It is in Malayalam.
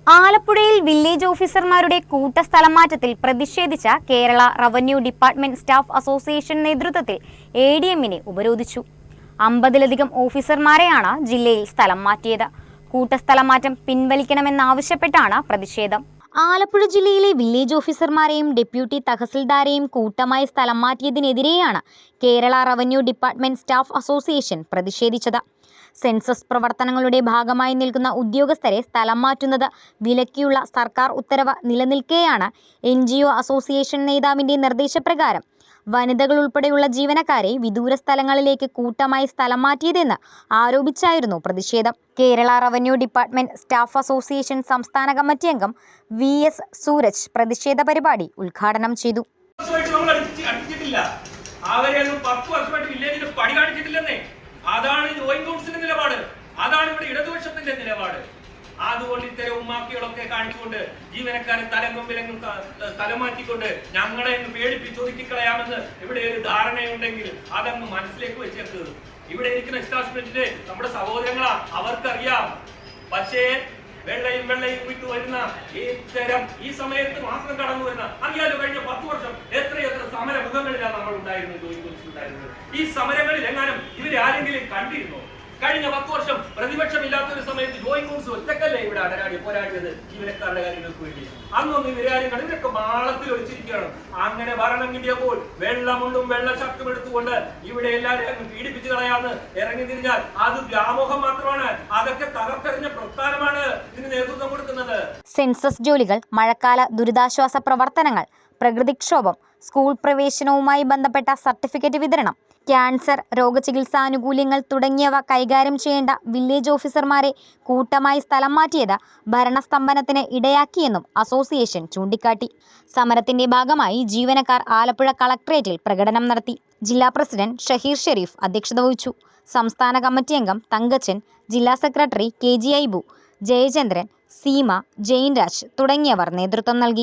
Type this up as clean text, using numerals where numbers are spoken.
ആലപ്പുഴയിൽ വില്ലേജ് ഓഫീസർമാരുടെ കൂട്ടസ്ഥലമാറ്റത്തിൽ പ്രതിഷേധിച്ച Kerala revenue department staff association നേതൃത്വത്തിൽ എഡിഎമ്മിനെ ഉപരോധിച്ചു. 50-ലധികം ഓഫീസർമാരെയാണ് ജില്ലയിൽ സ്ഥലം മാറ്റിയത്. കൂട്ടസ്ഥലമാറ്റം പിൻവലിക്കണമെന്നാവശ്യപ്പെട്ടാണ് പ്രതിഷേധം. ആലപ്പുഴ ജില്ലയിലെ വില്ലേജ് ഓഫീസർമാരെയും ഡെപ്യൂട്ടി തഹസിൽദാരെയും കൂട്ടമായി സ്ഥലം മാറ്റിയതിനെതിരെയാണ് Kerala revenue department staff association പ്രതിഷേധിച്ചത്. സെൻസസ് പ്രവർത്തനങ്ങളുടെ ഭാഗമായി നിൽക്കുന്ന ഉദ്യോഗസ്ഥരെ സ്ഥലം മാറ്റുന്നത് വിലക്കിയുള്ള സർക്കാർ ഉത്തരവ് നിലനിൽക്കെയാണ് NGO അസോസിയേഷൻ നേതാവിന്റെ നിർദ്ദേശപ്രകാരം വനിതകൾ ഉൾപ്പെടെയുള്ള ജീവനക്കാരെ വിദൂര സ്ഥലങ്ങളിലേക്ക് കൂട്ടമായി സ്ഥലം മാറ്റിയതെന്ന് ആരോപിച്ചായിരുന്നു പ്രതിഷേധം. Kerala revenue department staff association സംസ്ഥാന കമ്മിറ്റി അംഗം VS സൂരജ് പ്രതിഷേധ പരിപാടി ഉദ്ഘാടനം ചെയ്തു. അതാണ് ജോയിന്റ് കൗൺസിലിന്റെ നിലപാട്, അതാണ് ഇവിടെ ഇടതുപക്ഷത്തിന്റെ നിലപാട്. അതുകൊണ്ട് ഇത്തരം ഉമ്മാക്കികളൊക്കെ കാണിച്ചുകൊണ്ട് ജീവനക്കാരെ തലങ്ങും വിലങ്ങും സ്ഥലം മാറ്റിക്കൊണ്ട് ഞങ്ങളെ പേടിപ്പിച്ച് ഒതുക്കിക്കളയാമെന്ന് ഇവിടെ ഒരു ധാരണയുണ്ടെങ്കിൽ അതങ്ങ് മനസ്സിലേക്ക് വെച്ചേക്ക്. ഇവിടെ ഇരിക്കുന്ന എസ്റ്റാബ്ലിഷ്മെന്റിന്റെ നമ്മുടെ സഹോദരങ്ങളാ, അവർക്കറിയാം. പക്ഷേ വെള്ളയും വിട്ടു വരുന്ന ഇത്തരം ഈ സമയത്ത് മാത്രം കടന്നു വരുന്ന അറിയാലോ, കഴിഞ്ഞ 10 വർഷം എത്രയെത്ര സമര മുഖങ്ങളിലാണ് നമ്മൾ ഉണ്ടായിരുന്നത്, ജോയിന്റ് കൗൺസിൽ ഉണ്ടായിരുന്നത്. ഈ സമരങ്ങളിൽ എങ്ങാനും ഇവരെ ആരെങ്കിലും കണ്ടിരുന്നോ? കഴിഞ്ഞ 10 വർഷം പ്രതിപക്ഷമില്ലാത്ത ഒരു സമയത്ത് ജോയിന്റ് കൗൺസിൽ ഒറ്റക്കല്ലേ ഇവിടെ അടരാടി പോരാടിയത് ജീവനക്കാരുടെ കാര്യങ്ങൾക്ക് വേണ്ടി? അന്നൊന്നും ഇവരെ ആരും കണ്ടു. ഇവരൊക്കെ മാളത്തിൽ ഒളിച്ചിരിക്കുകയാണ്. അങ്ങനെ ഭരണം കിട്ടിയപ്പോൾ വെള്ളമുണ്ടും വെള്ള ശക്തം എടുത്തുകൊണ്ട് ഇവിടെ എല്ലാവരും പീഡിപ്പിച്ചു കളയാന്ന് ഇറങ്ങി തിരിഞ്ഞാൽ അത് വ്യാമോഹം മാത്രമാണ്. അതൊക്കെ തകർത്തെറിഞ്ഞ പ്രസ്ഥാനമാണ് ഇതിന് നേതൃത്വം കൊടുക്കുന്നത്. സെൻസസ് ജോലികൾ, മഴക്കാല ദുരിതാശ്വാസ പ്രവർത്തനങ്ങൾ, പ്രകൃതിക്ഷോഭം, സ്കൂൾ പ്രവേശനവുമായി ബന്ധപ്പെട്ട സർട്ടിഫിക്കറ്റ് വിതരണം, ക്യാൻസർ രോഗചികിത്സാനുകൂല്യങ്ങൾ തുടങ്ങിയവ കൈകാര്യം ചെയ്യേണ്ട വില്ലേജ് ഓഫീസർമാരെ കൂട്ടമായി സ്ഥലം മാറ്റിയത് ഭരണസ്തംഭനത്തിന് ഇടയാക്കിയെന്നും അസോസിയേഷൻ ചൂണ്ടിക്കാട്ടി. സമരത്തിന്റെ ഭാഗമായി ജീവനക്കാർ ആലപ്പുഴ കളക്ടറേറ്റിൽ പ്രകടനം നടത്തി. ജില്ലാ പ്രസിഡന്റ് ഷഹീർ ഷെരീഫ് അധ്യക്ഷത വഹിച്ചു. സംസ്ഥാന കമ്മിറ്റി അംഗം തങ്കച്ചൻ, ജില്ലാ സെക്രട്ടറി KG ഐബു, ജയചന്ദ്രൻ, സീമ, ജയിൻരാജ് തുടങ്ങിയവർ നേതൃത്വം നൽകി.